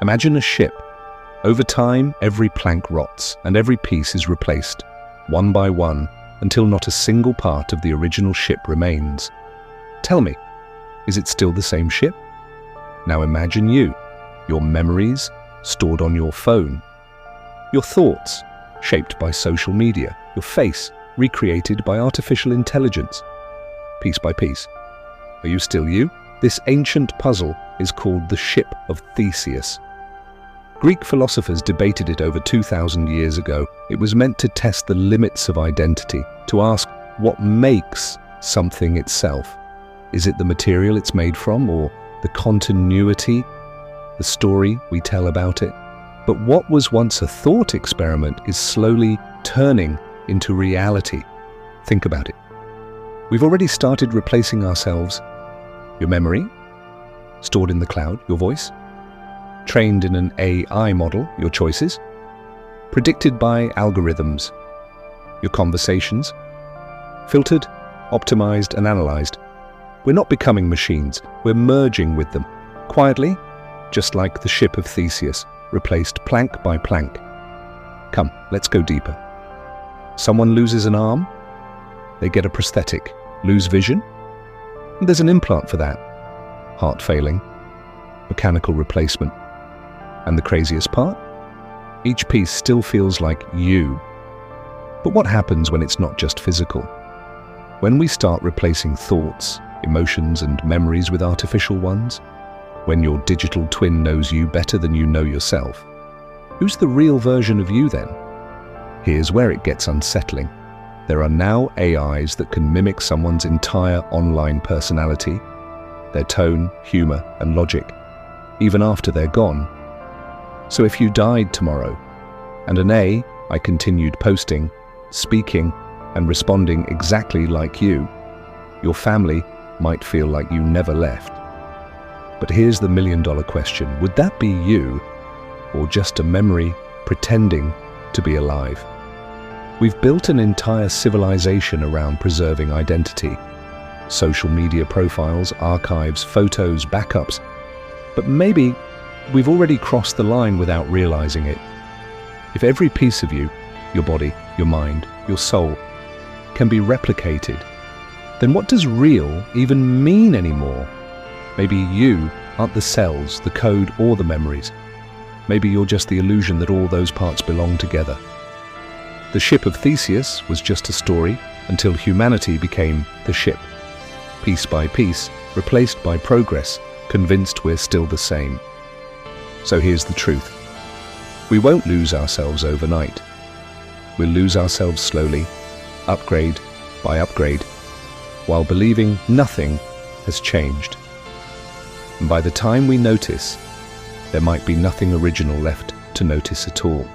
Imagine a ship. Over time, every plank rots and every piece is replaced, one by one, until not a single part of the original ship remains. Tell me, is it still the same ship? Now imagine you, your memories stored on your phone, your thoughts shaped by social media, your face recreated by artificial intelligence, piece by piece. Are you still you? This ancient puzzle is called the Ship of Theseus. Greek philosophers debated it over 2,000 years ago. It was meant to test the limits of identity, to ask what makes something itself. Is it the material it's made from, or the continuity, the story we tell about it? But what was once a thought experiment is slowly turning into reality. Think about it. We've already started replacing ourselves. Your memory, stored in the cloud, your voice, trained in an AI model, your choices, predicted by algorithms, your conversations, filtered, optimized, and analyzed. We're not becoming machines, we're merging with them, quietly, just like the Ship of Theseus, replaced plank by plank. Come, let's go deeper. Someone loses an arm, they get a prosthetic. Lose vision, and there's an implant for that. Heart failing, mechanical replacement. And the craziest part? Each piece still feels like you. But what happens when it's not just physical? When we start replacing thoughts, emotions, and memories with artificial ones? When your digital twin knows you better than you know yourself? Who's the real version of you then? Here's where it gets unsettling. There are now AIs that can mimic someone's entire online personality, their tone, humor, and logic, even after they're gone. So if you died tomorrow, and an AI continued posting, speaking, and responding exactly like you, your family might feel like you never left. But here's the million-dollar question. Would that be you, or just a memory pretending to be alive? We've built an entire civilization around preserving identity. Social media profiles, archives, photos, backups. But maybe we've already crossed the line without realizing it. If every piece of you, your body, your mind, your soul, can be replicated, then what does real even mean anymore? Maybe you aren't the cells, the code, or the memories. Maybe you're just the illusion that all those parts belong together. The Ship of Theseus was just a story until humanity became the ship, piece by piece, replaced by progress, convinced we're still the same. So here's the truth. We won't lose ourselves overnight. We'll lose ourselves slowly, upgrade by upgrade, while believing nothing has changed. And by the time we notice, there might be nothing original left to notice at all.